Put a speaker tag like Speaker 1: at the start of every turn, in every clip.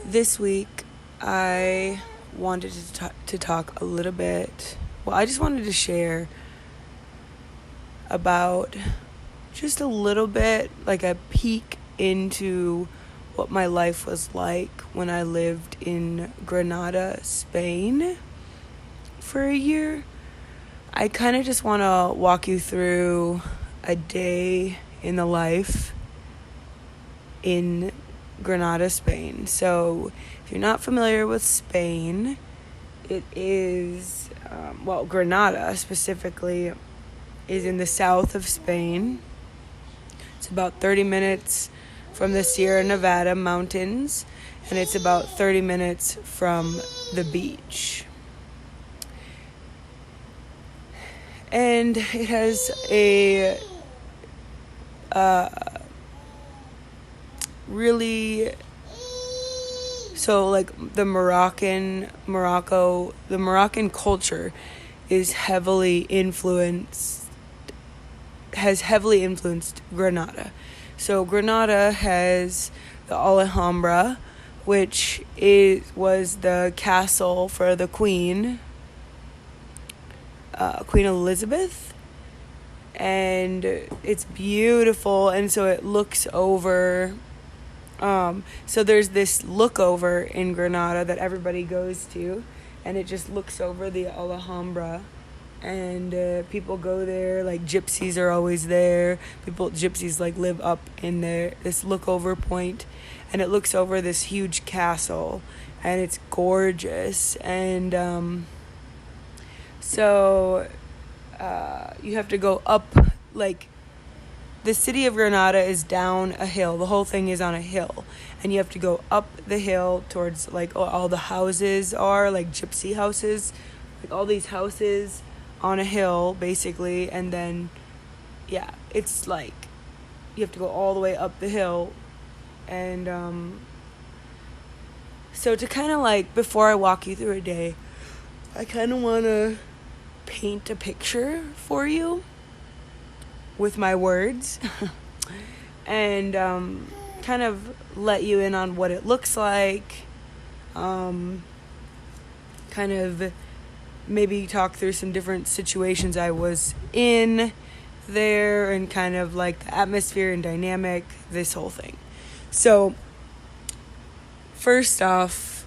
Speaker 1: This week, I wanted to talk a little bit. Well, I just wanted to share about just a little bit, like a peek into what my life was like when I lived in Granada, Spain for a year. I kind of just want to walk you through a day in the life in Granada, Spain. So, if you're not familiar with Spain, it is, Granada specifically is in the south of Spain. It's about 30 minutes from the Sierra Nevada mountains, and it's about 30 minutes from the beach. And it has a really, so like the Moroccan culture is has heavily influenced Granada. So Granada has the Alhambra, which was the castle for the Queen Elizabeth, and it's beautiful, and so it looks over. So there's this lookover in Granada that everybody goes to, and it just looks over the Alhambra, and people go there. Like gypsies are always there. Gypsies like live up in this lookover point, and it looks over this huge castle, and it's gorgeous. And you have to go up, like, the city of Granada is down a hill. The whole thing is on a hill. And you have to go up the hill towards, like, all the houses are, like, gypsy houses. Like, all these houses on a hill, basically. And then, yeah, it's, like, you have to go all the way up the hill. And, so to kind of, like, before I walk you through a day, I kind of want to paint a picture for you with my words and kind of let you in on what it looks like, kind of maybe talk through some different situations I was in there, and kind of like the atmosphere and dynamic, this whole thing. So first off,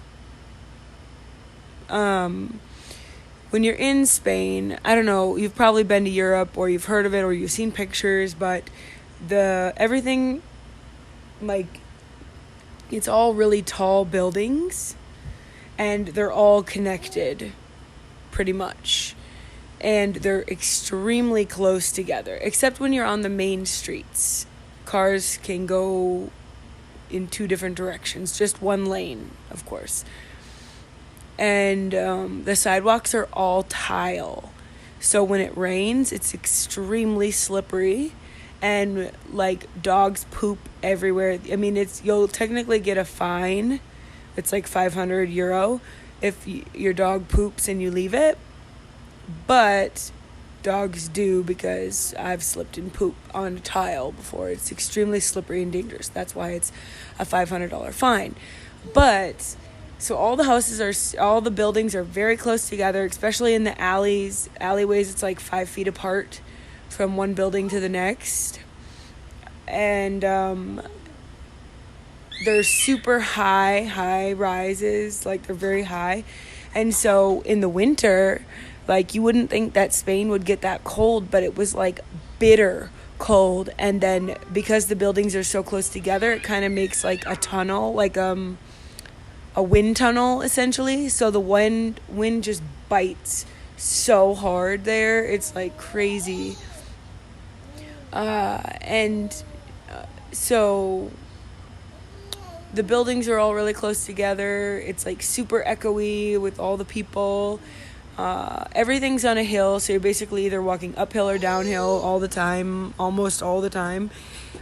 Speaker 1: when you're in Spain, I don't know, you've probably been to Europe, or you've heard of it, or you've seen pictures, but everything, like, it's all really tall buildings, and they're all connected, pretty much. And they're extremely close together, except when you're on the main streets. Cars can go in two different directions, just one lane, of course. And the sidewalks are all tile. So when it rains, it's extremely slippery. And, like, dogs poop everywhere. I mean, you'll technically get a fine. It's like €500 if your dog poops and you leave it. But dogs do, because I've slipped and poop on a tile before. It's extremely slippery and dangerous. That's why it's a $500 fine. But so all the buildings are very close together, especially in the alleyways. It's like 5 feet apart from one building to the next. And they're super high rises, like they're very high. And so in the winter, like, you wouldn't think that Spain would get that cold, but it was like bitter cold. And then because the buildings are so close together, it kind of makes like a tunnel, like a wind tunnel, essentially. So the wind just bites so hard there. It's like crazy. So the buildings are all really close together. It's like super echoey with all the people. Everything's on a hill, so you're basically either walking uphill or downhill all the time, almost all the time.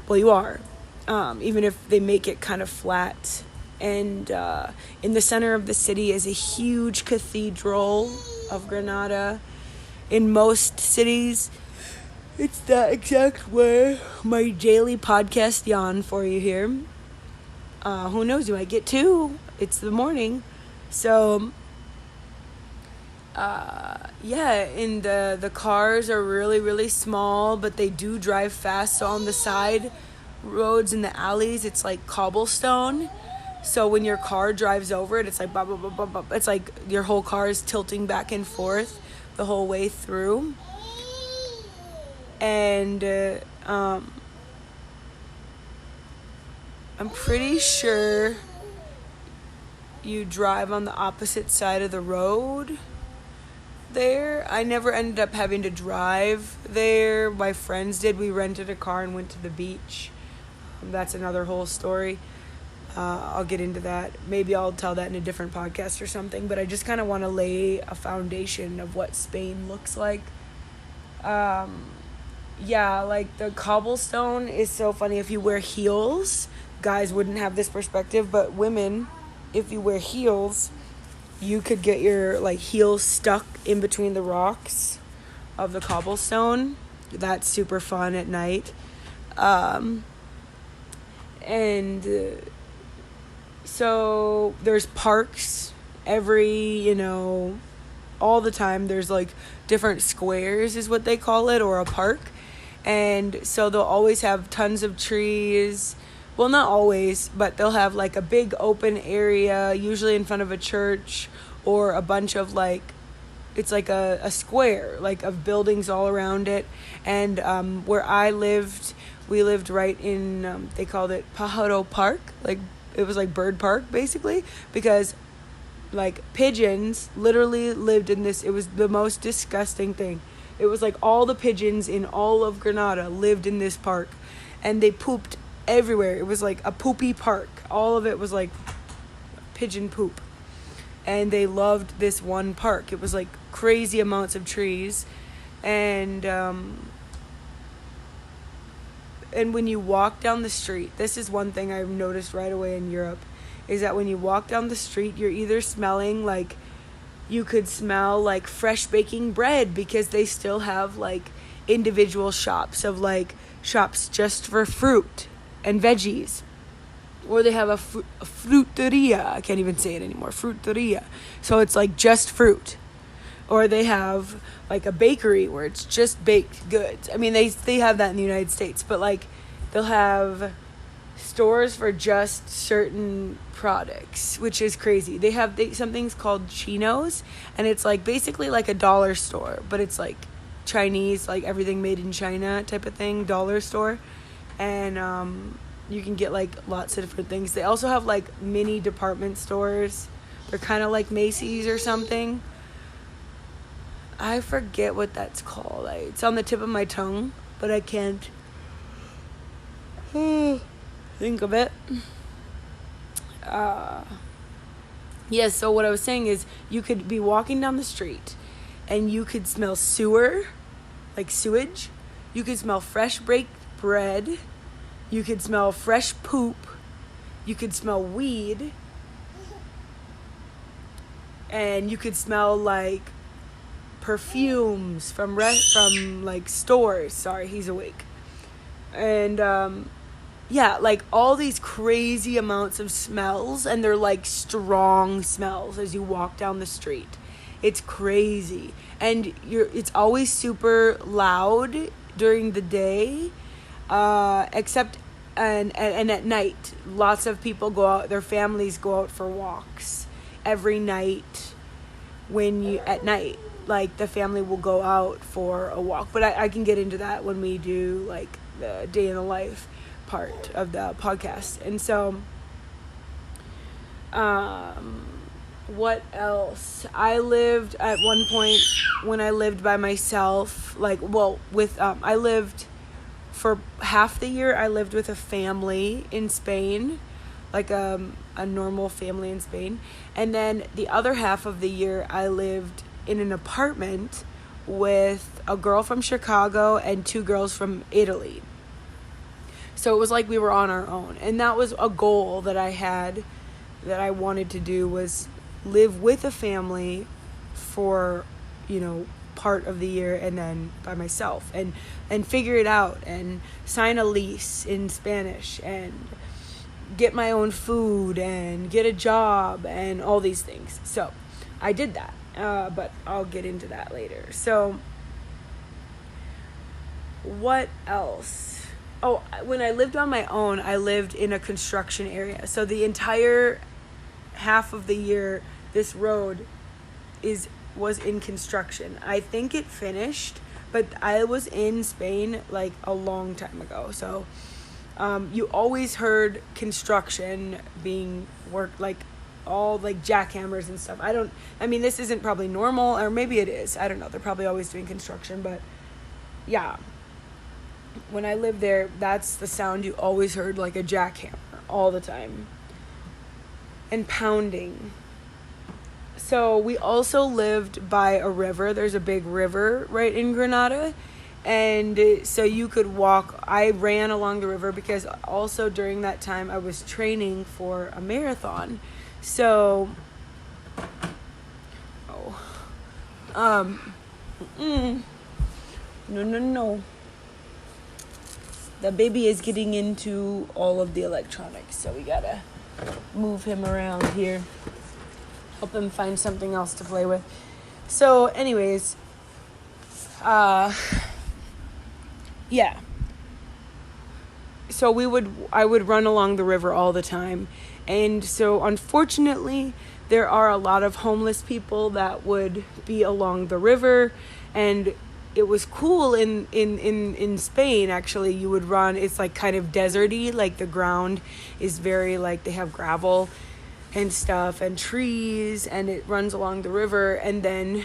Speaker 1: Well, you are, even if they make it kind of flat. And in the center of the city is a huge cathedral of Granada. In most cities, it's the exact way my daily podcast yawn for you here. Who knows, you might get 2. It's the morning. So yeah, and the cars are really, really small, but they do drive fast. So on the side roads in the alleys, it's like cobblestone. So when your car drives over it, it's like blah, blah, blah, blah, blah. It's like your whole car is tilting back and forth the whole way through. And I'm pretty sure you drive on the opposite side of the road there. I never ended up having to drive there. My friends did. We rented a car and went to the beach. That's another whole story. I'll get into that. Maybe I'll tell that in a different podcast or something. But I just kind of want to lay a foundation of what Spain looks like. Yeah, like the cobblestone is so funny. If you wear heels, guys wouldn't have this perspective, but women, if you wear heels, you could get your like heels stuck in between the rocks of the cobblestone. That's super fun at night. So there's parks every, all the time. There's like different squares is what they call it, or a park. And so they'll always have tons of trees. Well, not always, but they'll have like a big open area, usually in front of a church, or a bunch of like, it's like a square, like of buildings all around it. And where I lived, we lived right in, they called it Pajaro Park. Like, it was like Bird Park, basically, because like pigeons literally lived in this. It was the most disgusting thing. It was like all the pigeons in all of Granada lived in this park, and they pooped everywhere. It was like a poopy park. All of it was like pigeon poop. And they loved this one park. It was like crazy amounts of trees. And when you walk down the street, this is one thing I've noticed right away in Europe, is that when you walk down the street, you're either smelling like, you could smell like fresh baking bread, because they still have like individual shops of like shops just for fruit and veggies. Or they have a fruteria. I can't even say it anymore. Fruteria. So it's like just fruit. Or they have like a bakery where it's just baked goods. I mean, they have that in the United States, but like they'll have stores for just certain products, which is crazy. They have some things called chinos, and it's like basically like a dollar store, but it's like Chinese, like everything made in China type of thing, dollar store. And you can get like lots of different things. They also have like mini department stores. They're kind of like Macy's or something. I forget what that's called. It's on the tip of my tongue, but I can't think of it. Yeah, so what I was saying is you could be walking down the street and you could smell sewer, like sewage. You could smell fresh baked bread. You could smell fresh poop. You could smell weed. And you could smell like perfumes from like stores. Sorry, he's awake. And yeah, like all these crazy amounts of smells, and they're like strong smells as you walk down the street. It's crazy. And it's always super loud during the day. Except and at night, lots of people go out, their families go out for walks every night. At night, like the family will go out for a walk, but I can get into that when we do like the day in the life part of the podcast. And so what else? I lived at one point when I lived by myself, I lived for half the year. I lived with a family in Spain, like a normal family in Spain. And then the other half of the year, I lived in an apartment with a girl from Chicago and 2 girls from Italy. So it was like we were on our own. And that was a goal that I had, that I wanted to do, was live with a family for, part of the year, and then by myself, and figure it out, and sign a lease in Spanish, and get my own food and get a job and all these things. So I did that, but I'll get into that later. So what else? Oh, when I lived on my own, I lived in a construction area. So the entire half of the year, this road was in construction. I think it finished, but I was in Spain like a long time ago. So you always heard construction being worked, like all like jackhammers and stuff. This isn't probably normal, or maybe it is. I don't know. They're probably always doing construction, but yeah. When I lived there, that's the sound you always heard, like a jackhammer all the time. And pounding. So we also lived by a river. There's a big river right in Granada. And so you could walk. I ran along the river because also during that time I was training for a marathon. So, no. The baby is getting into all of the electronics, so we gotta move him around here. Help him find something else to play with. So, anyways, yeah. So I would run along the river all the time. And so, unfortunately, there are a lot of homeless people that would be along the river, and it was cool in Spain, actually. You would run, it's like kind of deserty, like the ground is very like, they have gravel and stuff and trees, and it runs along the river. And then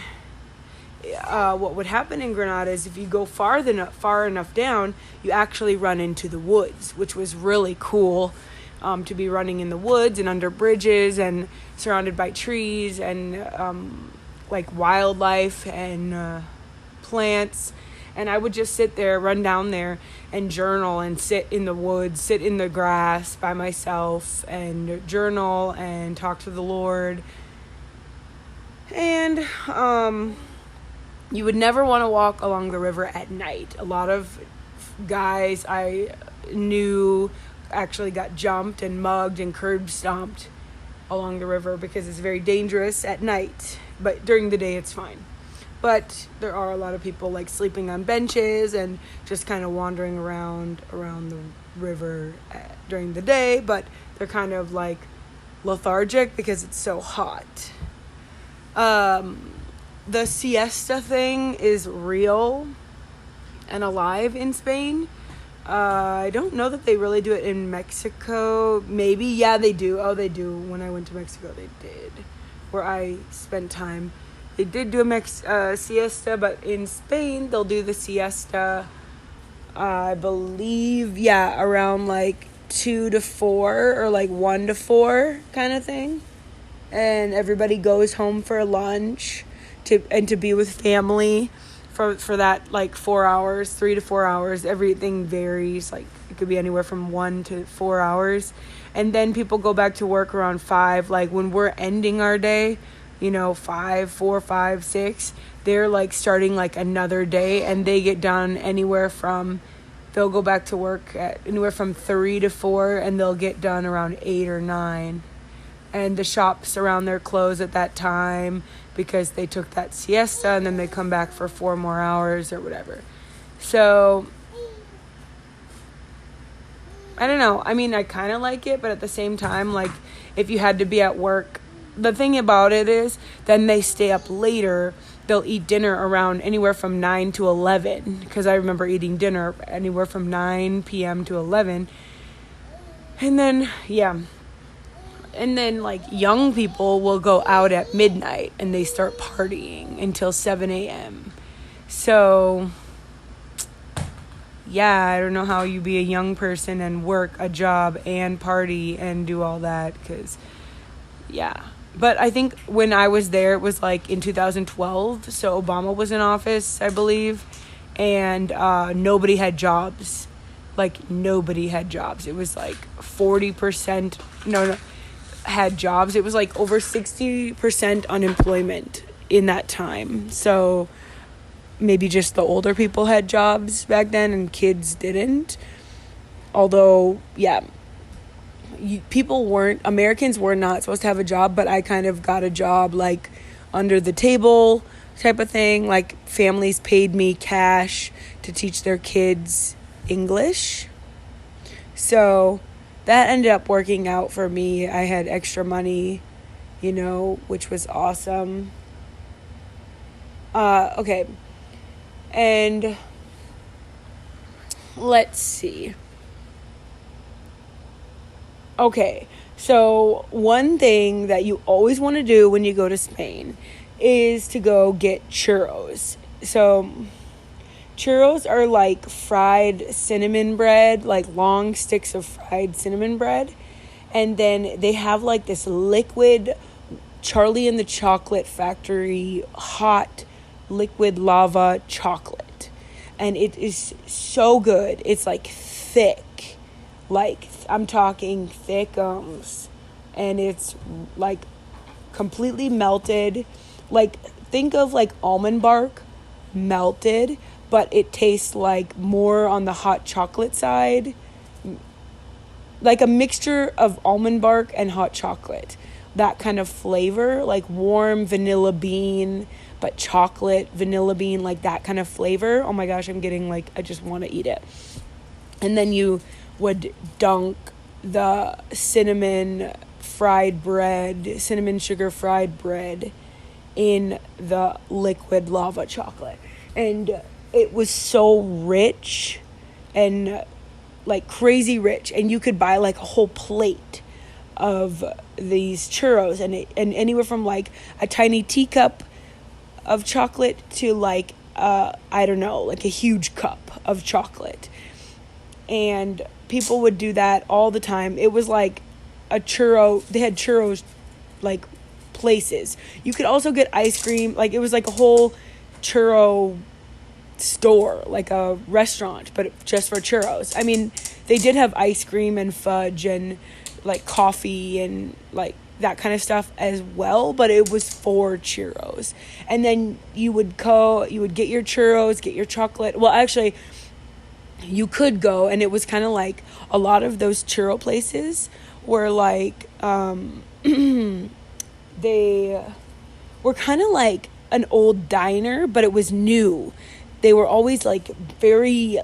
Speaker 1: what would happen in Granada is if you go far enough down, you actually run into the woods, which was really cool, to be running in the woods and under bridges and surrounded by trees and like wildlife and plants. And I would just sit there, run down there and journal and sit in the woods, sit in the grass by myself and journal and talk to the Lord. And you would never want to walk along the river at night. A lot of guys I knew actually got jumped and mugged and curb stomped along the river because it's very dangerous at night. But during the day, it's fine. But there are a lot of people like sleeping on benches and just kind of wandering around the river during the day, but they're kind of like lethargic because it's so hot. The siesta thing is real and alive in Spain. I don't know that they really do it in Mexico. Maybe, yeah, they do. Oh, they do. When I went to Mexico, they did. Where I spent time. They did do a siesta, but in Spain, they'll do the siesta, I believe, around like 2 to 4 or like 1 to 4 kind of thing. And everybody goes home for lunch to be with family for that like 4 hours, 3 to 4 hours. Everything varies. Like it could be anywhere from 1 to 4 hours. And then people go back to work around 5. Like when we're ending our day, 5, 4, 5, 6, they're like starting like another day, and they get done they'll go back to work at anywhere from 3 to 4, and they'll get done around 8 or 9. And the shops around there close at that time because they took that siesta, and then they come back for 4 more hours or whatever. So I don't know. I mean, I kind of like it, but at the same time, like if you had to be at work, the thing about it is then they stay up later. They'll eat dinner around anywhere from 9 to 11, because I remember eating dinner anywhere from 9 p.m. to 11. And then, like young people will go out at midnight and they start partying until 7 a.m. So, I don't know how you be a young person and work a job and party and do all that, because, But I think when I was there, it was like in 2012. So Obama was in office, I believe. And nobody had jobs. Like, nobody had jobs. It was like 40%. Had jobs. It was like over 60% unemployment in that time. So maybe just the older people had jobs back then and kids didn't. Although, Americans were not supposed to have a job, but I kind of got a job like under the table type of thing. Like families paid me cash to teach their kids English. So that ended up working out for me. I had extra money, which was awesome. Okay. And let's see. Okay, so one thing that you always want to do when you go to Spain is to go get churros. So churros are like fried cinnamon bread, like long sticks of fried cinnamon bread. And then they have like this liquid Charlie and the Chocolate Factory hot liquid lava chocolate. And it is so good. It's like thick. Like I'm talking thickums. And it's like completely melted. Like think of like almond bark melted, but it tastes like more on the hot chocolate side. Like a mixture of almond bark and hot chocolate. That kind of flavor, like warm vanilla bean, but chocolate, vanilla bean, like that kind of flavor. Oh my gosh, I'm getting like, I just want to eat it. And then you would dunk the cinnamon sugar fried bread in the liquid lava chocolate. And it was so rich and like crazy rich. And you could buy like a whole plate of these churros, and anywhere from like a tiny teacup of chocolate to like I don't know, like a huge cup of chocolate. And people would do that all the time. It was like they had churros like places. You could also get ice cream, like it was like a whole churro store, like a restaurant, but just for churros. I mean, they did have ice cream and fudge and like coffee and like that kind of stuff as well, but it was for churros. And then you would get your churros, get your chocolate. Well, actually, you could go, and it was kind of like a lot of those churro places were like they were kind of like an old diner, but it was new. They were always like very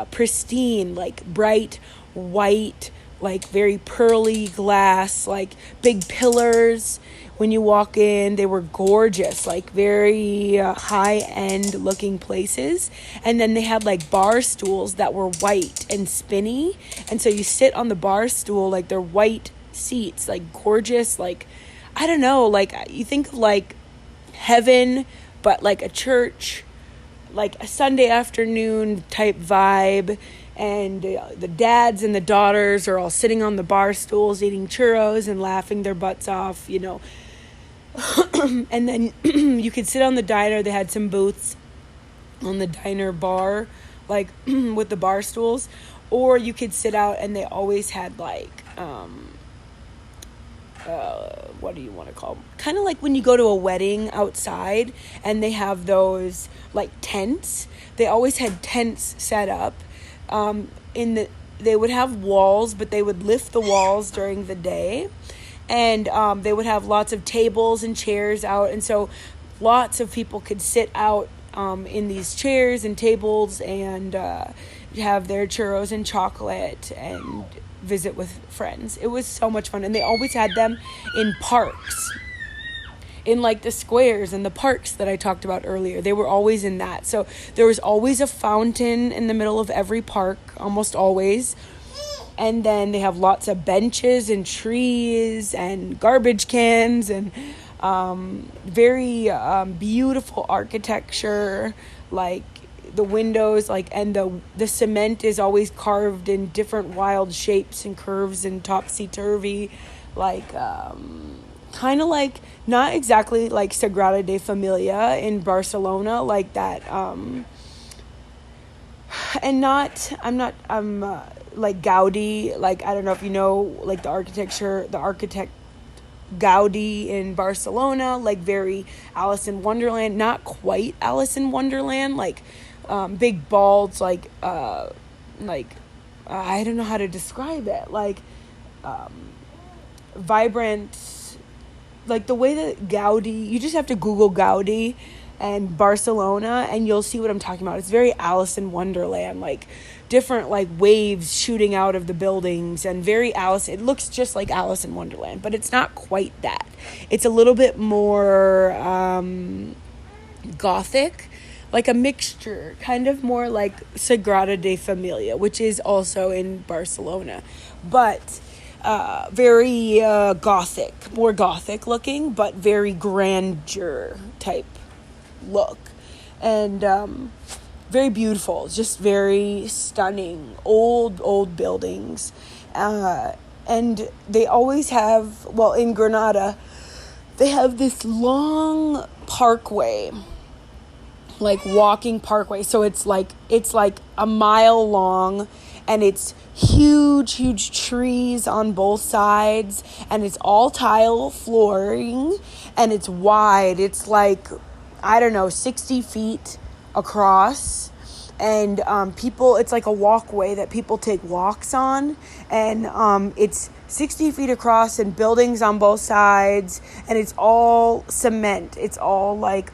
Speaker 1: pristine, like bright white, like very pearly glass, like big pillars. When you walk in, they were gorgeous, like very high-end looking places. And then they had like bar stools that were white and spinny. And so you sit on the bar stool, like they're white seats, like gorgeous, like, I don't know, like you think of like heaven, but like a church, like a Sunday afternoon type vibe. And the dads and the daughters are all sitting on the bar stools eating churros and laughing their butts off, And then you could sit on the diner. They had some booths on the diner bar, like with the bar stools. Or you could sit out, and they always had like, what do you want to call them? Kind of like when you go to a wedding outside and they have those like tents. They always had tents set up. They would have walls, but they would lift the walls during the day, and they would have lots of tables and chairs out, and so lots of people could sit out in these chairs and tables and have their churros and chocolate and visit with friends. It was so much fun, and they always had them in parks. In like the squares and the parks that I talked about earlier. They were always in that. So there was always a fountain in the middle of every park, almost always. And then they have lots of benches and trees and garbage cans and very beautiful architecture. Like the windows, like, and the cement is always carved in different wild shapes and curves and topsy-turvy. Like kind of like, not exactly like Sagrada de Familia in Barcelona, like that, and I'm like Gaudi, like, I don't know if you know, like the architect Gaudi in Barcelona, like very Alice in Wonderland, not quite Alice in Wonderland, like, big balds, like, I don't know how to describe it, like, vibrant, like the way that Gaudi, you just have to Google Gaudi and Barcelona and you'll see what I'm talking about. It's very Alice in Wonderland, like different like waves shooting out of the buildings and very Alice. It looks just like Alice in Wonderland, but it's not quite that. It's a little bit more Gothic, like a mixture, kind of more like Sagrada de Familia, which is also in Barcelona, but very Gothic, more Gothic looking, but very grandeur type look, and very beautiful, just very stunning, old buildings, and they always have, well, in Granada, they have this long parkway, like walking parkway. So it's like a mile long, and it's huge trees on both sides, and it's all tile flooring, and it's wide. It's like, I don't know, 60 feet across. And people, it's like a walkway that people take walks on, and it's 60 feet across and buildings on both sides, and it's all cement. It's all like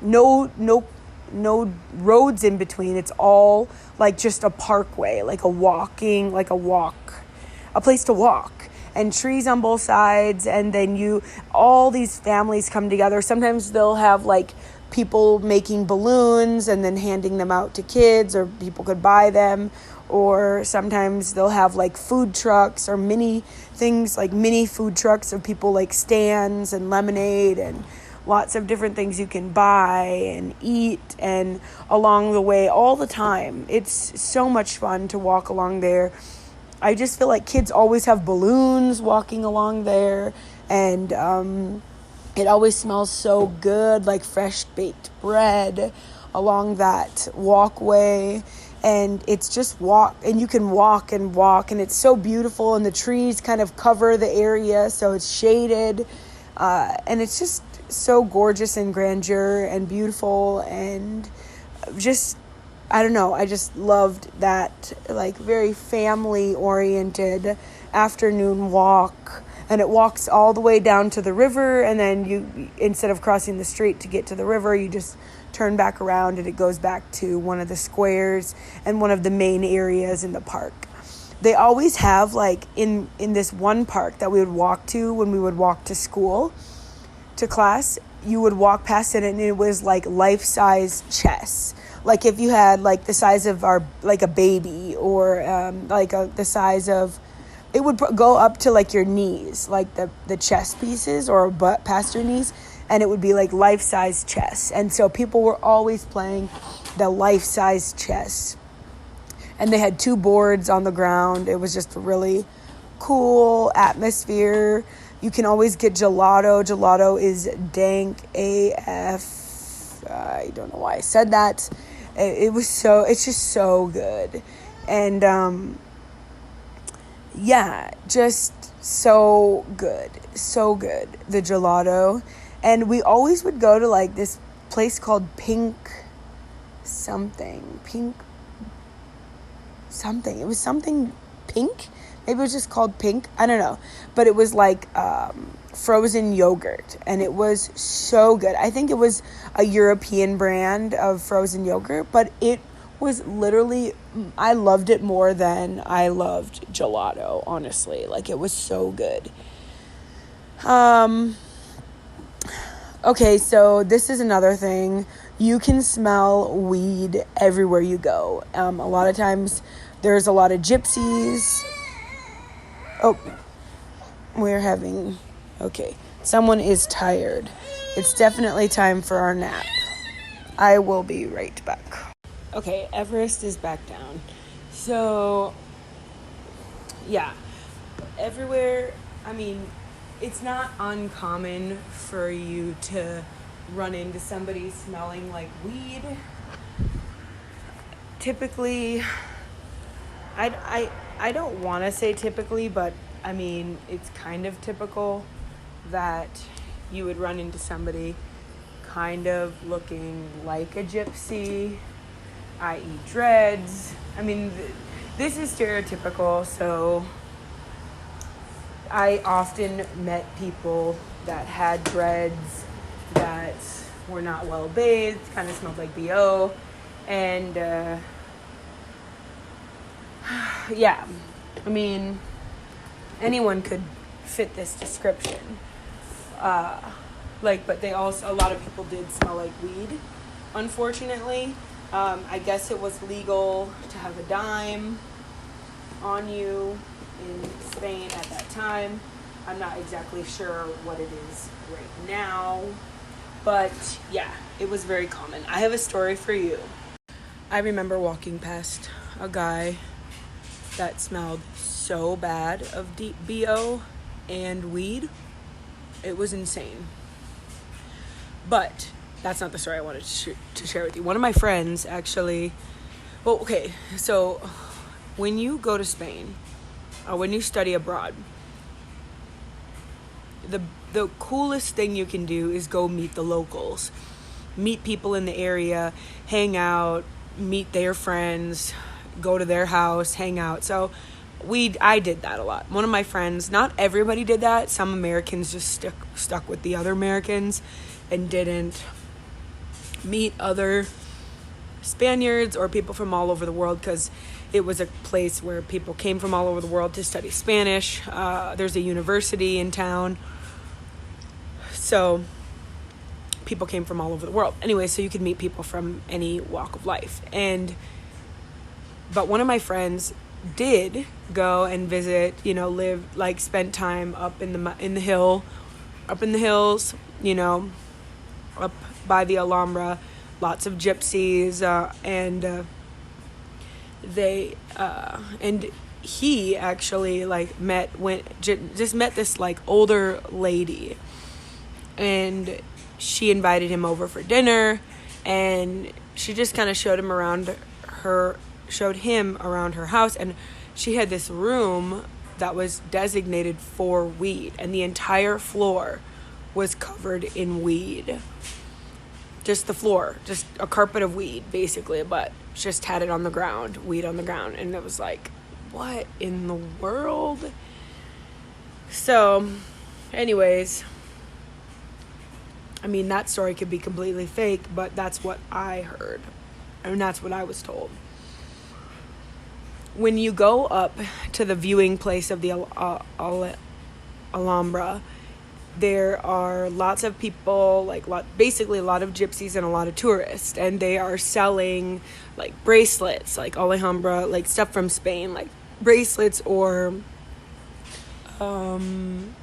Speaker 1: no roads in between. It's all like just a parkway, like a place to walk, and trees on both sides. And then all these families come together. Sometimes they'll have like people making balloons and then handing them out to kids, or people could buy them, or sometimes they'll have like food trucks or mini things, like mini food trucks of people, like stands and lemonade and lots of different things you can buy and eat, and along the way all the time. It's so much fun to walk along there. I just feel like kids always have balloons walking along there, and it always smells so good, like fresh baked bread along that walkway. And it's just and you can walk, and it's so beautiful, and the trees kind of cover the area, so it's shaded, and it's just so gorgeous and grandeur and beautiful, and just, I don't know, I just loved that, like, very family oriented afternoon walk. And it walks all the way down to the river, and then you, instead of crossing the street to get to the river, you just turn back around and it goes back to one of the squares and one of the main areas in the park. They always have, like, in this one park that we would walk to when we would walk to school, to class, you would walk past it and it was like life-size chess. Like if you had like the size of like a baby, or the size of, it would go up to like your knees, like the chess pieces, or past your knees, and it would be like life-size chess. And so people were always playing the life-size chess. And they had 2 boards on the ground. It was just a really cool atmosphere. You can always get gelato. Gelato is dank AF. I don't know why I said that. It's just so good. And yeah, just so good. So good, the gelato. And we always would go to like this place called Pink something. It was something pink. Maybe it was just called Pink. I don't know. But it was like frozen yogurt. And it was so good. I think it was a European brand of frozen yogurt. But it was literally, I loved it more than I loved gelato, honestly. Like, it was so good. Okay, so this is another thing. You can smell weed everywhere you go. A lot of times there's a lot of gypsies. Oh, okay. Someone is tired. It's definitely time for our nap. I will be right back. Okay, Everest is back down. So, yeah. Everywhere, I mean, it's not uncommon for you to run into somebody smelling like weed. Typically, I don't want to say typically, but I mean, it's kind of typical that you would run into somebody kind of looking like a gypsy, i.e. dreads. I mean, this is stereotypical, so I often met people that had dreads that were not well bathed, kind of smelled like BO, and yeah, I mean, anyone could fit this description. But they also, a lot of people did smell like weed, unfortunately. I guess it was legal to have a dime on you in Spain at that time. I'm not exactly sure what it is right now, but yeah, it was very common. I have a story for you. I remember walking past a guy that smelled so bad of deep BO and weed. It was insane. But that's not the story I wanted to share with you. One of my friends actually, so when you go to Spain, or when you study abroad, the coolest thing you can do is go meet the locals. Meet people in the area, hang out, meet their friends, go to their house, hang out. So I did that a lot. One of my friends, not everybody did that. Some Americans just stuck with the other Americans and didn't meet other Spaniards or people from all over the world, because it was a place where people came from all over the world to study Spanish. There's a university in town, so people came from all over the world. Anyway, so you could meet people from any walk of life. But one of my friends did go and visit, spent time up in the hills, up by the Alhambra, lots of gypsies, and he actually met this older lady, and she invited him over for dinner, and she just kind of showed him around her house, and she had this room that was designated for weed, and the entire floor was covered in weed. Just the floor, just a carpet of weed, basically, but just had it on the ground, weed on the ground, and it was like, what in the world? So, anyways, I mean, that story could be completely fake, but that's what I heard, and that's what I was told. When you go up to the viewing place of the Alhambra, there are lots of people, basically a lot of gypsies and a lot of tourists, and they are selling bracelets, Alhambra, stuff from Spain, bracelets or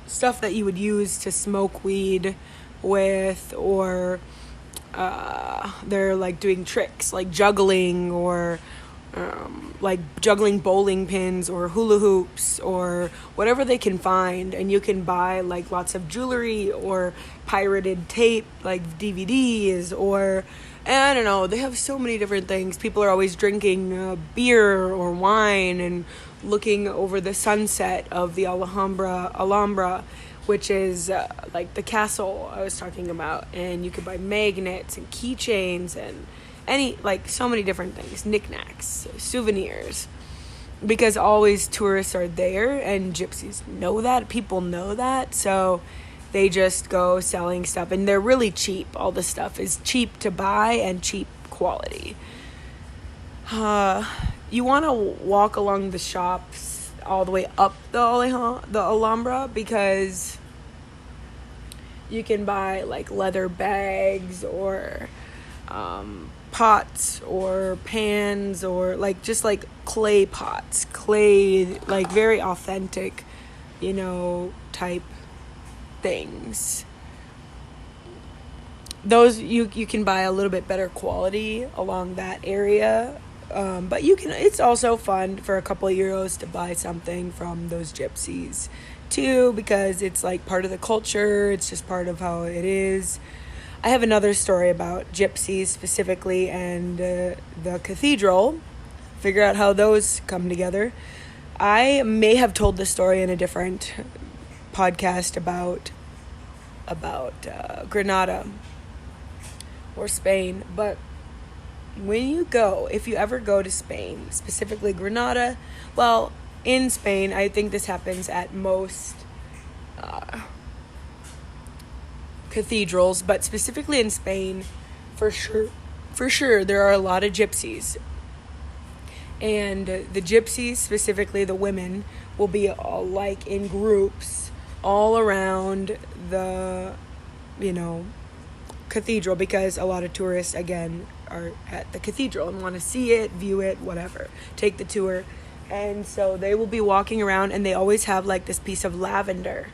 Speaker 1: stuff that you would use to smoke weed with, or they're doing tricks juggling, or juggling bowling pins or hula hoops or whatever they can find. And you can buy lots of jewelry or pirated tape, DVDs, or I don't know, they have so many different things. People are always drinking beer or wine and looking over the sunset of the Alhambra, which is the castle I was talking about. And you could buy magnets and keychains and so many different things, knickknacks, souvenirs, because always tourists are there, and gypsies know that, people know that, so they just go selling stuff, and they're really cheap. All the stuff is cheap to buy and cheap quality. You want to walk along the shops all the way up the Alhambra, because you can buy like leather bags or pots or pans or just clay pots, very authentic, type things. Those you can buy a little bit better quality along that area, but it's also fun for a couple of euros to buy something from those gypsies too, because it's part of the culture. It's just part of how it is. I have another story about gypsies specifically and the cathedral. Figure out how those come together. I may have told this story in a different podcast about Granada or Spain, but if you ever go to Spain, specifically Granada, in Spain, I think this happens at most cathedrals, but specifically in Spain, for sure, there are a lot of gypsies. And the gypsies, specifically the women, will be all like in groups all around the, cathedral, because a lot of tourists, again, are at the cathedral and want to see it, view it, whatever, take the tour. And so they will be walking around, and they always have like this piece of lavender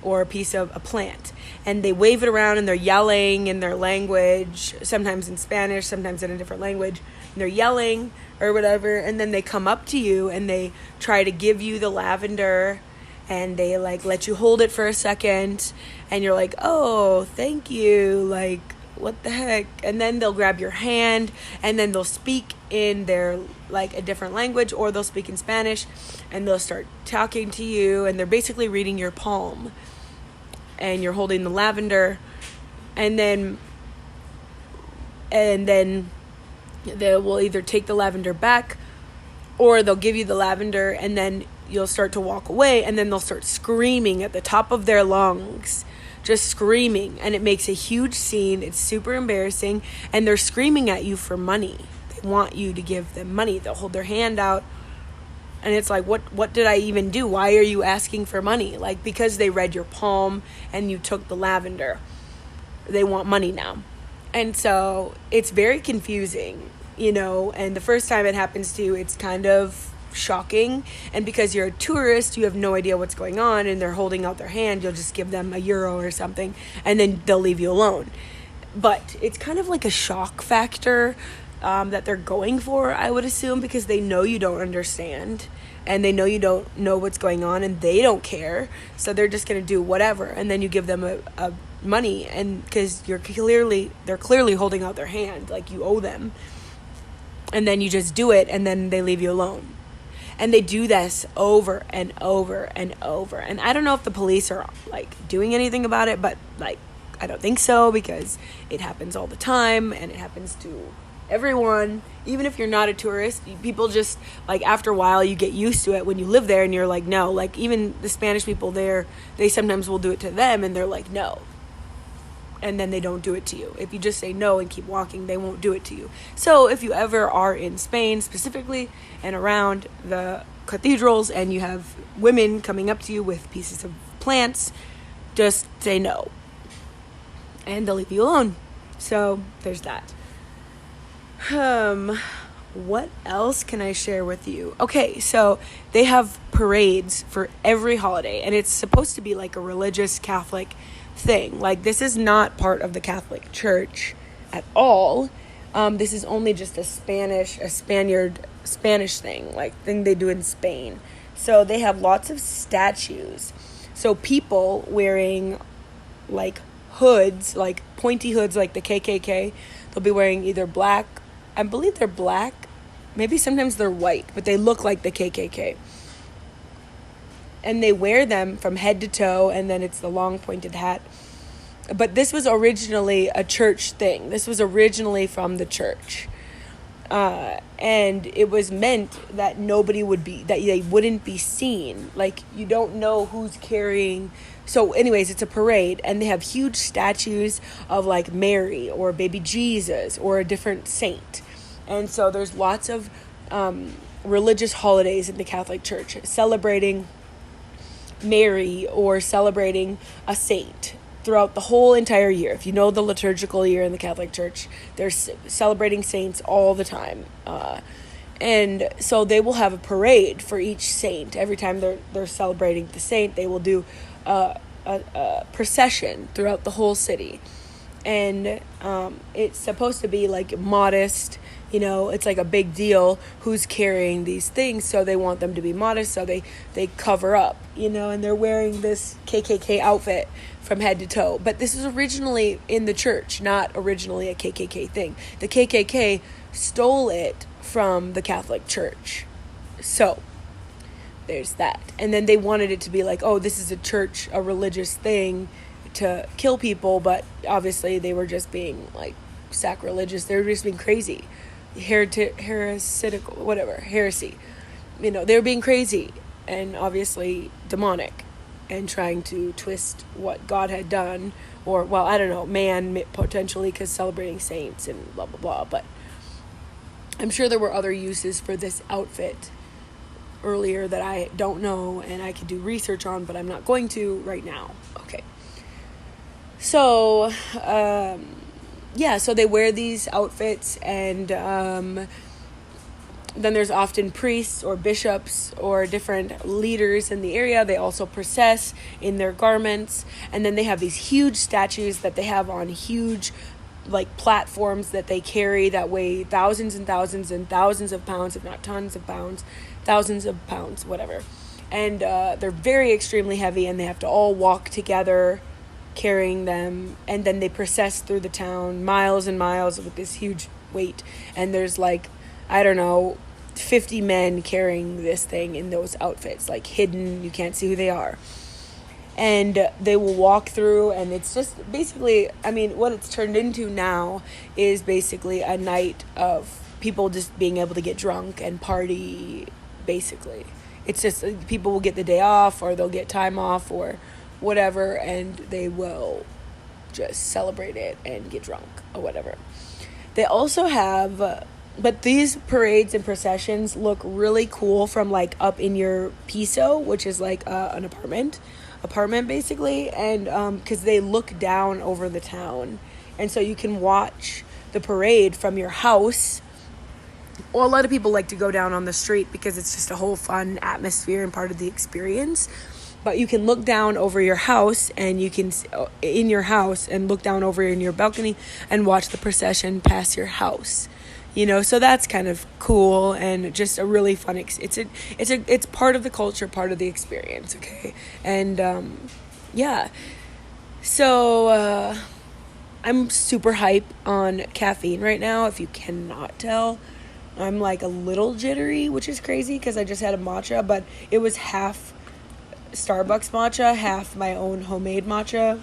Speaker 1: or a piece of a plant, and they wave it around, and they're yelling in their language, sometimes in Spanish, sometimes in a different language, and they're yelling or whatever. And then they come up to you and they try to give you the lavender, and they like let you hold it for a second, and you're like, oh, thank you, like, what the heck? And then they'll grab your hand, and then they'll speak in their like a different language, or they'll speak in Spanish, and they'll start talking to you, and they're basically reading your palm, and you're holding the lavender. And then they will either take the lavender back, or they'll give you the lavender, and then you'll start to walk away, and then they'll start screaming at the top of their lungs, just screaming, and it makes a huge scene. It's super embarrassing, and they're screaming at you for money. They want you to give them money. They'll hold their hand out, and it's like, what did I even do? Why are you asking for money? Like, because they read your palm and you took the lavender, they want money now. And so it's very confusing, and the first time it happens to you, it's kind of shocking. And because you're a tourist, you have no idea what's going on, and they're holding out their hand, you'll just give them €1 or something, and then they'll leave you alone. But it's kind of like a shock factor that they're going for, I would assume, because they know you don't understand, and they know you don't know what's going on, and they don't care, so they're just going to do whatever. And then you give them a money, and because they're clearly holding out their hand like you owe them, and then you just do it, and then they leave you alone. And they do this over and over and over. And I don't know if the police are like doing anything about it, but like, I don't think so, because it happens all the time, and it happens to everyone. Even if you're not a tourist, people just, like, after a while you get used to it when you live there, and you're like, no. Like, even the Spanish people there, they sometimes will do it to them, and they're like, no. And then they don't do it to you. If you just say no and keep walking, they won't do it to you. So if you ever are in Spain specifically and around the cathedrals, and you have women coming up to you with pieces of plants, just say no, and they'll leave you alone. So there's that. What else can I share with you? Okay, so they have parades for every holiday, and it's supposed to be like a religious Catholic thing. Like, this is not part of the Catholic Church at all. This is only just a Spanish thing, like thing they do in Spain. So they have lots of statues. So people wearing like hoods, like pointy hoods, like the KKK, they'll be wearing either black, I believe they're black, maybe sometimes they're white, but they look like the KKK. And they wear them from head to toe, and then it's the long pointed hat. But this was originally a church thing. This was originally from the church. And it was meant that they wouldn't be seen. Like, you don't know who's carrying. So anyways, it's a parade, and they have huge statues of like Mary or baby Jesus or a different saint. And so there's lots of religious holidays in the Catholic Church celebrating Mary or celebrating a saint throughout the whole entire year. If you know the liturgical year in the Catholic Church, they're celebrating saints all the time. And so they will have a parade for each saint. Every time they're celebrating the saint, they will do a procession throughout the whole city. And it's supposed to be like modest. It's like a big deal who's carrying these things, so they want them to be modest, so they cover up, and they're wearing this KKK outfit from head to toe. But this is originally in the church, not originally a KKK thing. The KKK stole it from the Catholic Church. So there's that. And then they wanted it to be like, oh, this is a religious thing to kill people, but obviously they were just being like sacrilegious. They were just being crazy. Heresy. They were being crazy and obviously demonic. and trying to twist what God had done, or, well, I don't know, man potentially, because celebrating saints and blah blah blah. But I'm sure there were other uses for this outfit earlier that I don't know and I could do research on, but I'm not going to right now. Okay. So, yeah, so they wear these outfits, and then there's often priests or bishops or different leaders in the area. They also process in their garments, and then they have these huge statues that they have on huge like platforms that they carry that weigh thousands and thousands and thousands of pounds, if not tons of pounds, thousands of pounds, whatever. And they're very extremely heavy, and they have to all walk together carrying them, and then they process through the town miles and miles with this huge weight, and there's like, I don't know, 50 men carrying this thing in those outfits, like hidden, you can't see who they are. And they will walk through, and it's just basically, I mean, what it's turned into now is basically a night of people just being able to get drunk and party, basically. It's just people will get the day off, or they'll get time off, or whatever, and they will just celebrate it and get drunk or whatever. They also have, but these parades and processions look really cool from like up in your piso, which is like an apartment basically, and because they look down over the town, and so you can watch the parade from your house. Well, a lot of people like to go down on the street because it's just a whole fun atmosphere and part of the experience. But you can look down over your house, and you can, in your house, and look down over in your balcony and watch the procession pass your house. You know, so that's kind of cool and just a really fun. It's part of the culture, part of the experience. Okay, and yeah. So I'm super hype on caffeine right now. If you cannot tell, I'm like a little jittery, which is crazy because I just had a matcha, but it was half Starbucks matcha, half my own homemade matcha.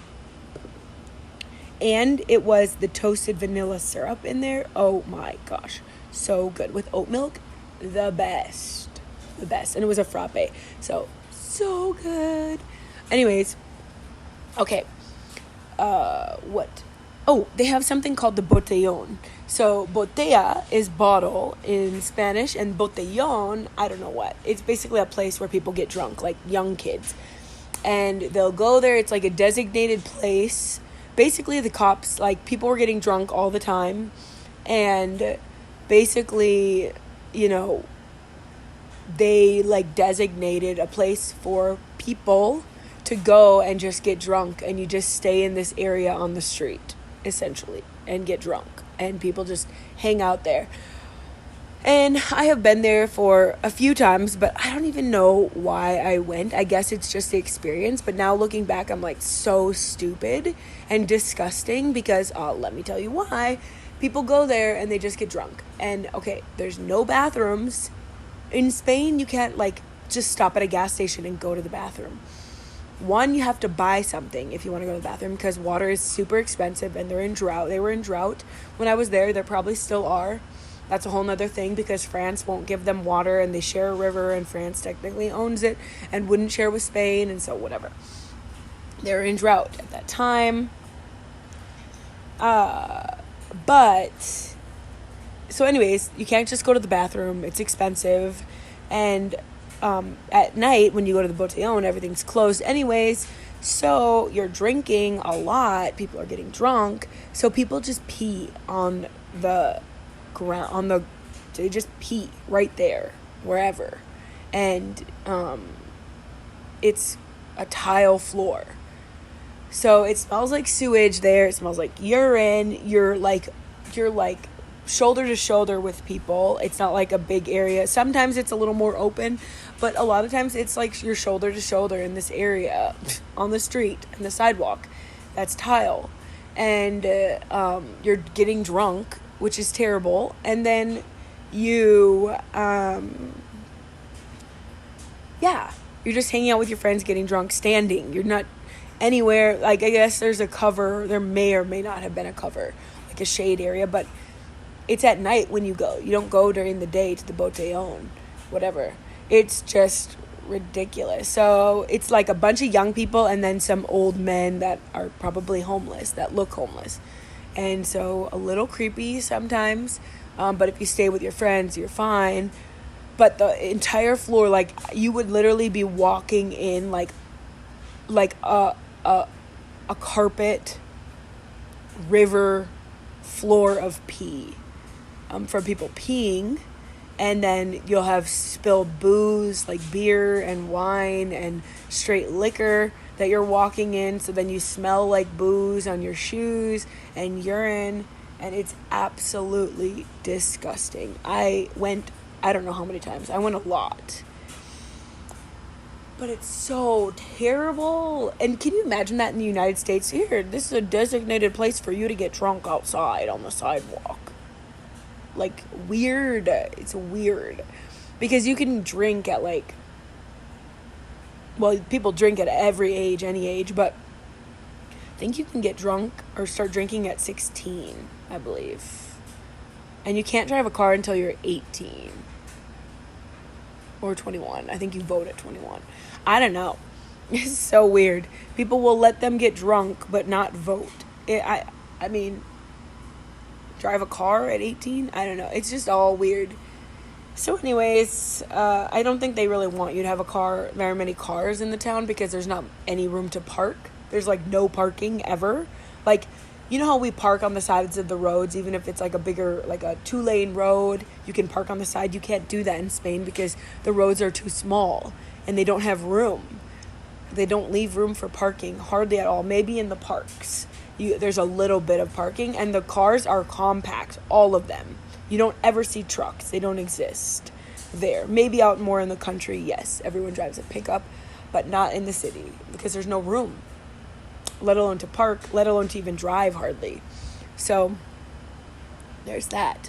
Speaker 1: And it was the toasted vanilla syrup in there. Oh my gosh. So good. With oat milk, the best. The best. And it was a frappe. So good. Anyways. Okay. What? Oh, they have something called the botellón. So botella is bottle in Spanish, and botellón, I don't know what. It's basically a place where people get drunk, like young kids. And they'll go there. It's like a designated place. Basically, the cops, like, people were getting drunk all the time, and basically, you know, they, like, designated a place for people to go and just get drunk, and you just stay in this area on the street, essentially, and get drunk, and people just hang out there. And I have been there for a few times, but I don't even know why I went. I guess it's just the experience. But now looking back, I'm like so stupid and disgusting because, let me tell you why. People go there and they just get drunk. And, okay, there's no bathrooms. In Spain, you can't, like, just stop at a gas station and go to the bathroom. One, you have to buy something if you want to go to the bathroom because water is super expensive and they're in drought. They were in drought when I was there. They probably still are. That's a whole nother thing because France won't give them water, and they share a river, and France technically owns it and wouldn't share with Spain, and so whatever. They were in drought at that time. But, so anyways, you can't just go to the bathroom. It's expensive. And at night, when you go to the botellón, everything's closed anyways. So you're drinking a lot. People are getting drunk. So people just pee on the ground, they just pee right there, wherever. And it's a tile floor. So it smells like sewage there. It smells like urine. You're like shoulder to shoulder with people. It's not like a big area. Sometimes it's a little more open, but a lot of times it's like you're shoulder to shoulder in this area on the street and the sidewalk. That's tile. And you're getting drunk, which is terrible. And then you're just hanging out with your friends, getting drunk, standing. You're not anywhere. Like, I guess there's a cover. There may or may not have been a cover, like a shade area, but it's at night when you go. You don't go during the day to the botellón, whatever. It's just ridiculous. So it's like a bunch of young people and then some old men that are probably homeless, that look homeless. And so a little creepy sometimes, but if you stay with your friends, you're fine. But the entire floor, like, you would literally be walking in like a carpet river floor of pee, from people peeing. And then you'll have spilled booze, like beer and wine and straight liquor that you're walking in. So then you smell like booze on your shoes and urine. And it's absolutely disgusting. I don't know how many times. I went a lot. But it's so terrible. And can you imagine that in the United States? Here, this is a designated place for you to get drunk outside on the sidewalk. Like, weird. It's weird. Because you can drink at, like, well, people drink at every age, any age, but I think you can get drunk or start drinking at 16, I believe. And you can't drive a car until you're 18. Or 21. I think you vote at 21. I don't know. It's so weird. People will let them get drunk but not vote. I mean, drive a car at 18? I don't know. It's just all weird. So anyways, I don't think they really want you to have very many cars in the town because there's not any room to park. There's like no parking ever. Like, you know how we park on the sides of the roads, even if it's like a bigger, like a 2-lane road, you can park on the side. You can't do that in Spain because the roads are too small and they don't have room. They don't leave room for parking hardly at all. Maybe in the parks, there's a little bit of parking, and the cars are compact, all of them. You don't ever see trucks. They don't exist there. Maybe out more in the country, yes. Everyone drives a pickup, but not in the city because there's no room. Let alone to park, let alone to even drive hardly. So, there's that.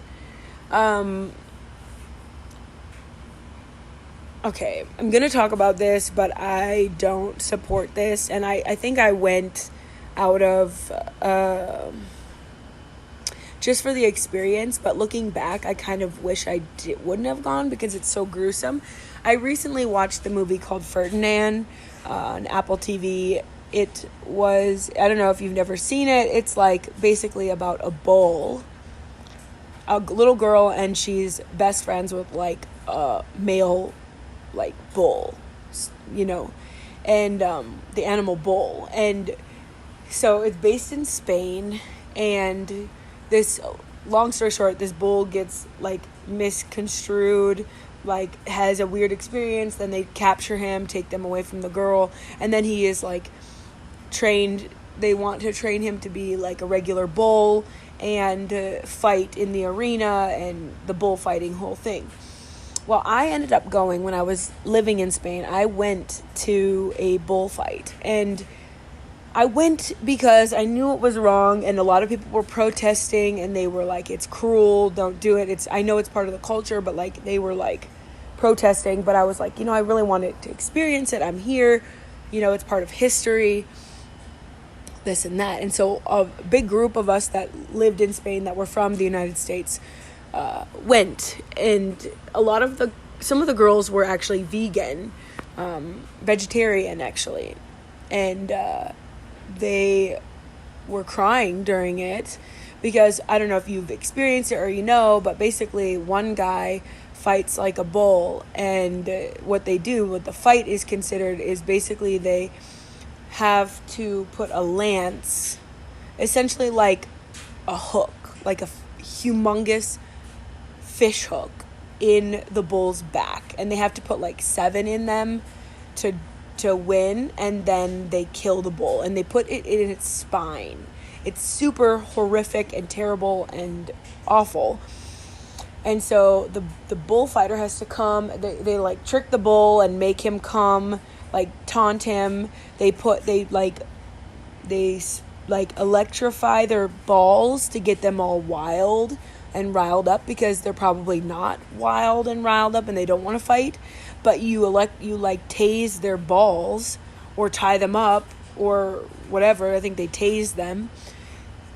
Speaker 1: Okay, I'm going to talk about this, but I don't support this. And I think I went out of just for the experience. But looking back, I kind of wish wouldn't have gone because it's so gruesome. I recently watched the movie called Ferdinand on Apple TV. It was, I don't know if you've never seen it. It's like basically about a bull, a little girl, and she's best friends with like a male like bull, you know, and the animal bull. And so it's based in Spain, and this, long story short, this bull gets like misconstrued, like has a weird experience. Then they capture him, take them away from the girl, and then he is like trained. They want to train him to be like a regular bull and fight in the arena and the bullfighting whole thing. Well, I ended up going when I was living in Spain. I went to a bullfight, and I went because I knew it was wrong, and a lot of people were protesting, and they were like, it's cruel, don't do it. I know it's part of the culture, but like they were like protesting, but I was like, I really wanted to experience it. I'm here, it's part of history, this and that. And so a big group of us that lived in Spain that were from the United States went, and some of the girls were actually vegan, vegetarian actually, and they were crying during it because I don't know if you've experienced it or but basically one guy fights like a bull, and what the fight is considered is basically they have to put a lance, essentially like a hook, like a humongous fish hook in the bull's back, and they have to put like 7 in them to win, and then they kill the bull and they put it in its spine. It's super horrific and terrible and awful. And so the bullfighter has to come. They like trick the bull and make him come, like taunt him. They electrify their balls to get them all wild and riled up, because they're probably not wild and riled up and they don't want to fight. But you tase their balls or tie them up or whatever. I think they tase them.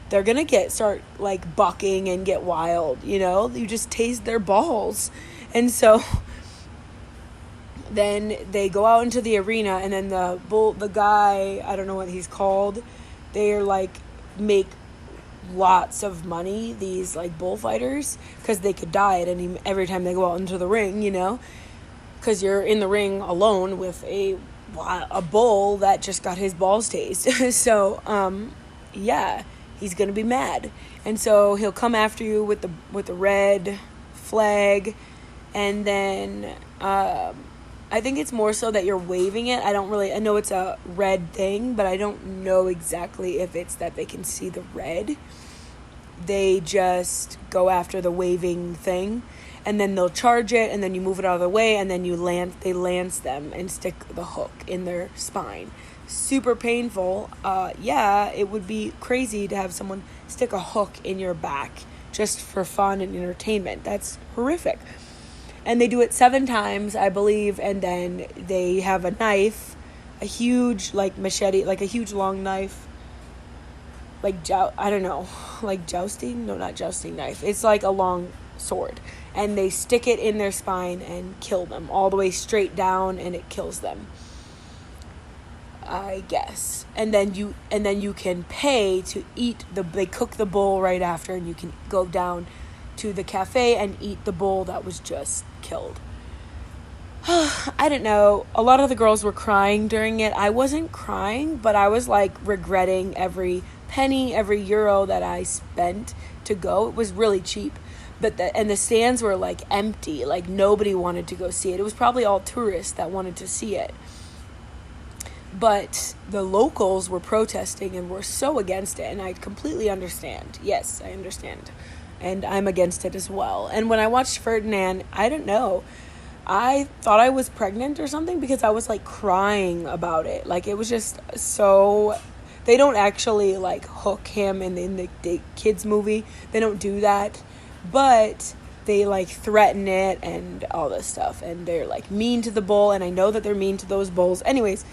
Speaker 1: They're going to start like bucking and get wild, you just tase their balls. And so Then they go out into the arena, and then the guy, I don't know what he's called, they're like make lots of money, these like bullfighters, because they could die at every time they go out into the ring, because you're in the ring alone with a bull that just got his balls tased. So yeah, he's gonna be mad, and so he'll come after you with the red flag, and then I think it's more so that you're waving it. I know it's a red thing, but I don't know exactly if it's that they can see the red. They just go after the waving thing, and then they'll charge it, and then you move it out of the way, and then they lance them and stick the hook in their spine. Super painful. Yeah, it would be crazy to have someone stick a hook in your back just for fun and entertainment. That's horrific. And they do it 7 times, I believe, and then they have a knife, a huge, like, machete, like a huge long knife, like, like jousting? No, not jousting knife. It's like a long sword, and they stick it in their spine and kill them all the way straight down, and it kills them, I guess. And then you can pay to eat they cook the bull right after, and you can go down to the cafe and eat the bull that was just killed. I don't know. A lot of the girls were crying during it. I wasn't crying, but I was like regretting every penny, every euro that I spent to go. It was really cheap. And the stands were like empty. Like nobody wanted to go see it. It was probably all tourists that wanted to see it. But the locals were protesting and were so against it, and I completely understand. Yes, I understand. And I'm against it as well. And when I watched Ferdinand, I don't know, I thought I was pregnant or something, because I was like crying about it. Like it was just so, they don't actually like hook him in the kids movie. They don't do that, but they like threaten it and all this stuff, and they're like mean to the bull, and I know that they're mean to those bulls. Anyways,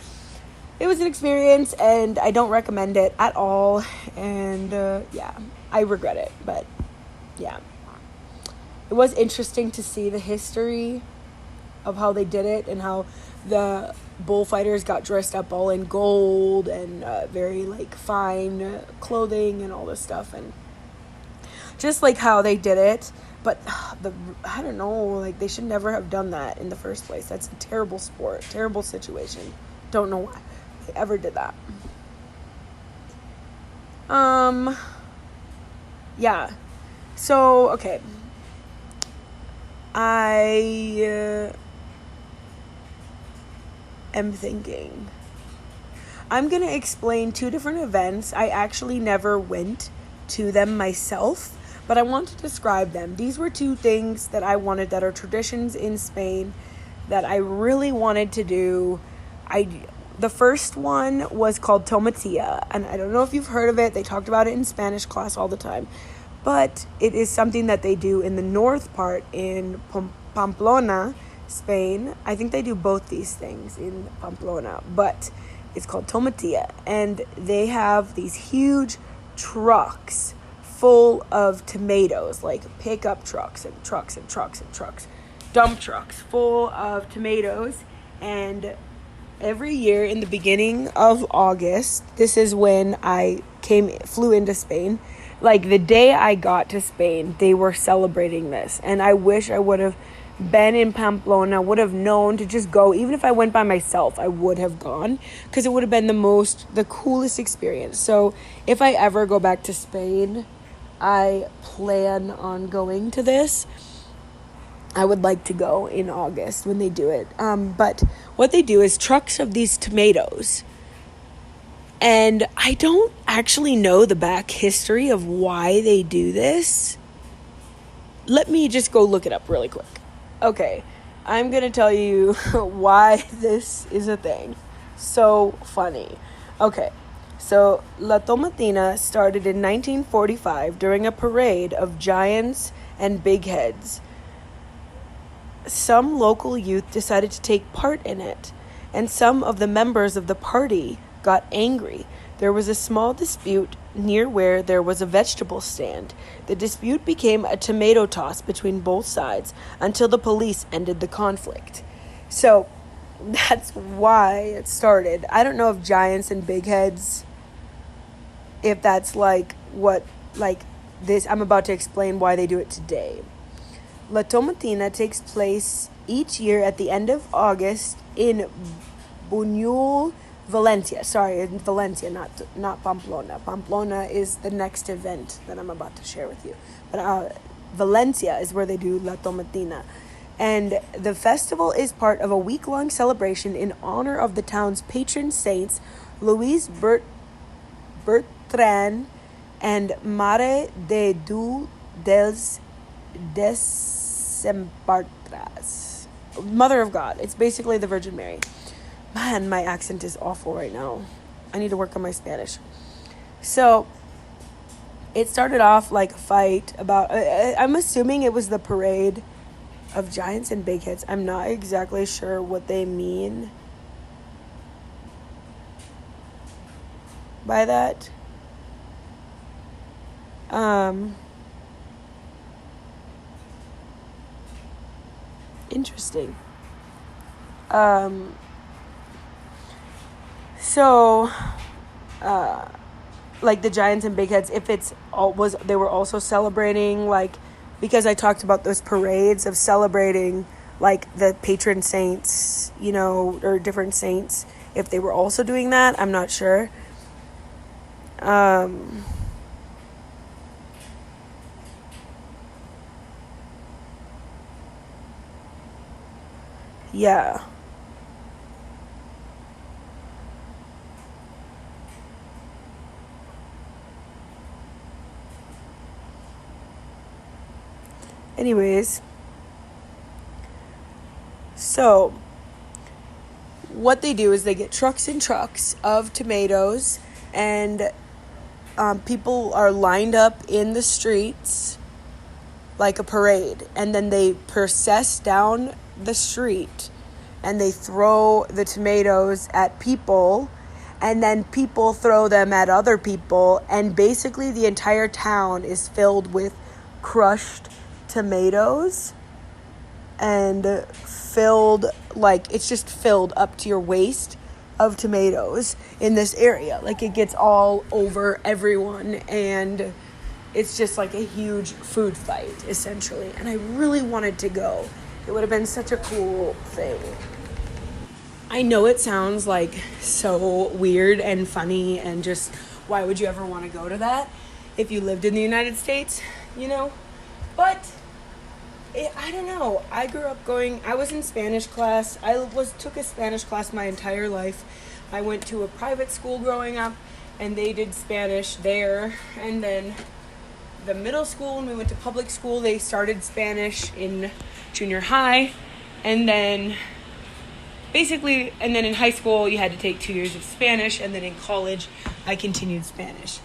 Speaker 1: it was an experience, and I don't recommend it at all. And yeah, I regret it, but yeah, it was interesting to see the history of how they did it, and how the bullfighters got dressed up all in gold and very like fine clothing and all this stuff, and just like how they did it. But I don't know, like they should never have done that in the first place. That's a terrible sport, terrible situation. Don't know why they ever did that. Yeah. So, okay. I am thinking. I'm going to explain 2 different events. I actually never went to them myself, but I want to describe them. These were 2 things that I wanted that are traditions in Spain that I really wanted to do. The first one was called Tomatilla, and I don't know if you've heard of it. They talked about it in Spanish class all the time. But it is something that they do in the north part in Pamplona, Spain. I think they do both these things in Pamplona, but it's called Tomatilla. And they have these huge trucks full of tomatoes, like pickup trucks and trucks and trucks and trucks, dump trucks full of tomatoes. And every year in the beginning of August, this is when I flew into Spain. Like the day I got to Spain, they were celebrating this. And I wish I would have been in Pamplona, would have known to just go. Even if I went by myself, I would have gone, because it would have been the coolest experience. So if I ever go back to Spain, I plan on going to this. I would like to go in August when they do it. But what they do is trucks of these tomatoes. And I don't actually know the back history of why they do this. Let me just go look it up really quick. Okay, I'm going to tell you why this is a thing. So funny. Okay, so La Tomatina started in 1945 during a parade of giants and big heads. Some local youth decided to take part in it, and some of the members of the party got angry. There was a small dispute near where there was a vegetable stand. The dispute became a tomato toss between both sides until the police ended the conflict. So, that's why it started. I don't know if giants and big heads, if that's like what, like this, I'm about to explain why they do it today. La Tomatina takes place each year at the end of August in Buñol, Valencia. Sorry, in Valencia, not Pamplona. Pamplona is the next event that I'm about to share with you. But Valencia is where they do La Tomatina. And the festival is part of a week-long celebration in honor of the town's patron saints, Louise Bertrand and Mare de Dios dels Desembarcadores, Mother of God. It's basically the Virgin Mary. Man, my accent is awful right now. I need to work on my Spanish. So, it started off like a fight about, I'm assuming it was the parade of giants and big heads. I'm not exactly sure what they mean by that. Interesting. So, like the giants and big heads, if it's all was, they were also celebrating, like, because I talked about those parades of celebrating like the patron saints, you know, or different saints, if they were also doing that, I'm not sure. Yeah. Anyways, so what they do is they get trucks and trucks of tomatoes, and people are lined up in the streets like a parade, and then they process down the street and they throw the tomatoes at people, and then people throw them at other people, and basically the entire town is filled with crushed tomatoes and filled, like, it's just filled up to your waist of tomatoes in this area. Like, it gets all over everyone, and it's just like a huge food fight, essentially. And I really wanted to go. It would have been such a cool thing. I know it sounds like so weird and funny, and just, why would you ever want to go to that if you lived in the United States, you know? But I don't know. I grew up I was in Spanish class. Took a Spanish class my entire life. I went to a private school growing up, and they did Spanish there. And then the middle school, when we went to public school, they started Spanish in junior high. And then in high school, you had to take 2 years of Spanish. And then in college, I continued Spanish.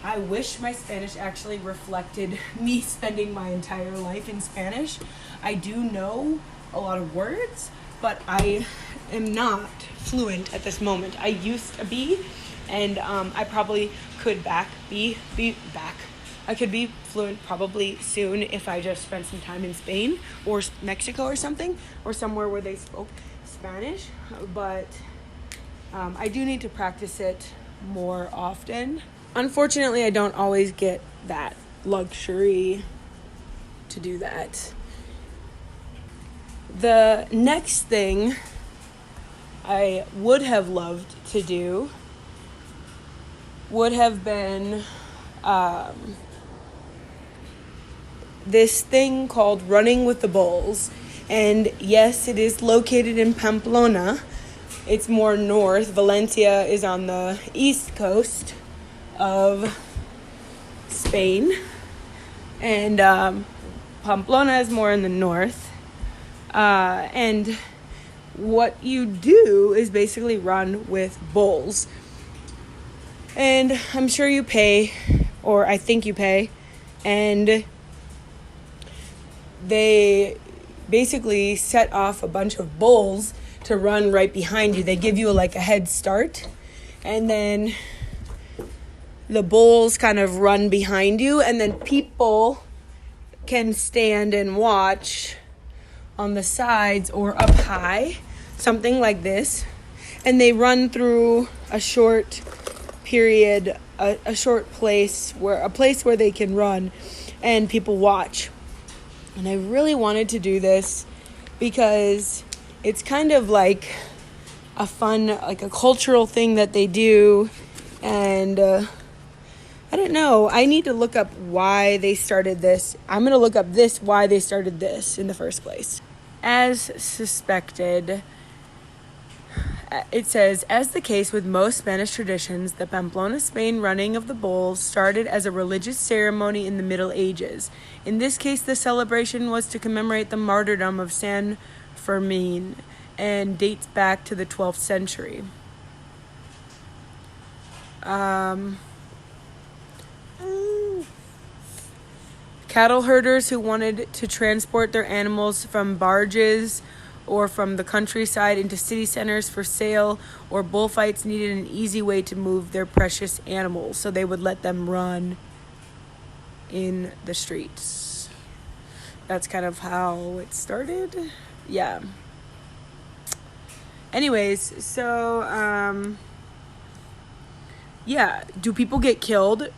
Speaker 1: I wish my Spanish actually reflected me spending my entire life in Spanish. I do know a lot of words, but I am not fluent at this moment. I used to be, and I probably could be back. I could be fluent probably soon if I just spent some time in Spain or Mexico or something, or somewhere where they spoke Spanish. But I do need to practice it more often. Unfortunately, I don't always get that luxury to do that. The next thing I would have loved to do would have been this thing called Running with the Bulls. And yes, it is located in Pamplona. It's more north. Valencia is on the east coast of Spain, and Pamplona is more in the north, and what you do is basically run with bulls, and I'm sure you pay, or I think you pay, and they basically set off a bunch of bulls to run right behind you. They give you like a head start, and then the bulls kind of run behind you, and then people can stand and watch on the sides or up high. something like this, and they run through a short period, a short place where they can run and people watch. And I really wanted to do this because it's kind of like a fun, like a cultural thing that they do. And I don't know, I need to look up why they started this. I'm going to look up why they started this in the first place. As suspected, it says, as the case with most Spanish traditions, the Pamplona, Spain running of the bulls started as a religious ceremony in the Middle Ages. In this case, the celebration was to commemorate the martyrdom of San Fermin and dates back to the 12th century. Cattle herders who wanted to transport their animals from barges or from the countryside into city centers for sale or bullfights needed an easy way to move their precious animals, so they would let them run in the streets. That's kind of how it started. Yeah. Anyways, so, yeah. Do people get killed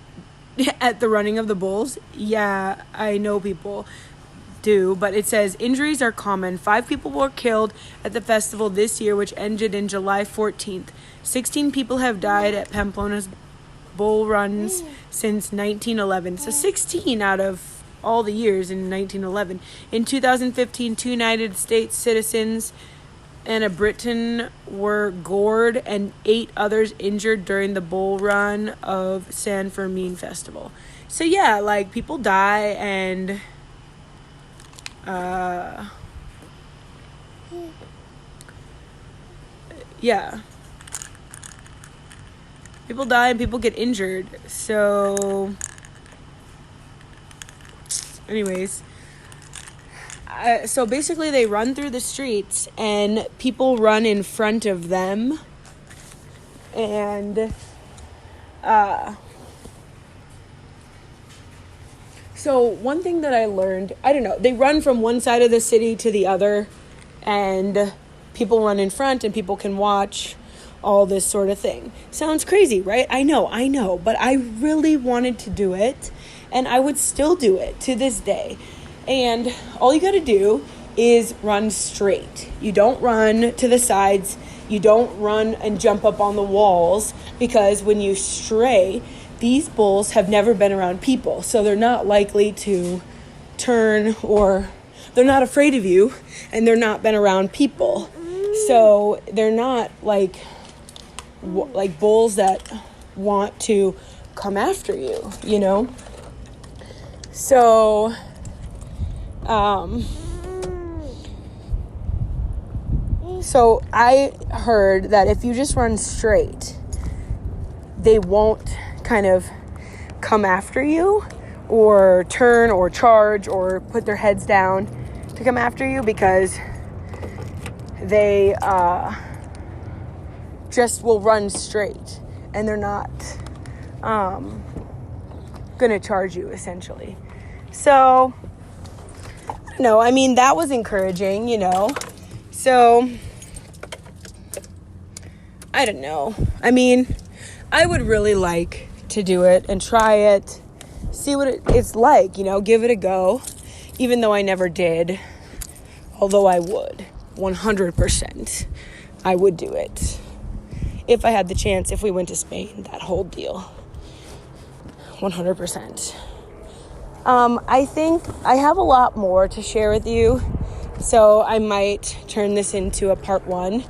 Speaker 1: at the running of the bulls? Yeah, I know people do, but it says injuries are common. 5 people were killed at the festival this year, which ended in July 14th. 16 people have died at Pamplona's bull runs since 1911. So 16 out of all the years in 1911. In 2015, 2 United States citizens and a Briton were gored and 8 others injured during the bull run of San Fermin Festival. So yeah, like people die and yeah. People die and people get injured. So anyways, so basically they run through the streets and people run in front of them. And so one thing that I learned, I don't know, they run from one side of the city to the other, and people run in front and people can watch all this sort of thing. Sounds crazy, right? I know, but I really wanted to do it, and I would still do it to this day. And all you got to do is run straight. You don't run to the sides. You don't run and jump up on the walls, because when you stray, these bulls have never been around people, so they're not likely to turn, or they're not afraid of you, and they're not been around people. So they're not like bulls that want to come after you, you know? So, so I heard that if you just run straight, they won't kind of come after you or turn or charge or put their heads down to come after you, because they just will run straight and they're not gonna charge you, essentially. So no, I mean, that was encouraging, you know. So I don't know. I mean, I would really like to do it and try it, see what it's like, you know, give it a go, even though I never did. Although I would, 100%, I would do it if I had the chance, if we went to Spain, that whole deal, 100%. I think I have a lot more to share with you, so I might turn this into a part 1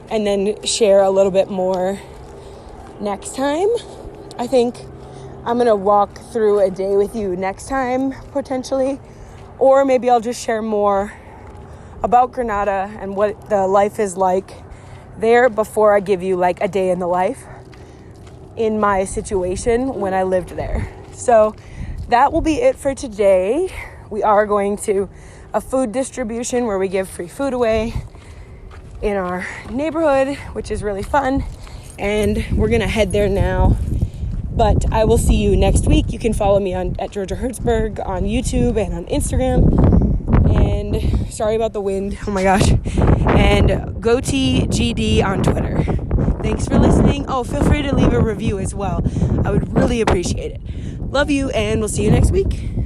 Speaker 1: and then share a little bit more next time. I think I'm going to walk through a day with you next time, potentially, or maybe I'll just share more about Granada and what the life is like there before I give you like a day in the life in my situation when I lived there. So that will be it for today. We are going to a food distribution where we give free food away in our neighborhood, which is really fun, and we're gonna head there now. But I will see you next week. You can follow me at Georgia Hertzberg on YouTube and on Instagram. And sorry about the wind. Oh my gosh. and GoTGD on Twitter. Thanks for listening. Oh, feel free to leave a review as well. I would really appreciate it. Love you, and we'll see you next week.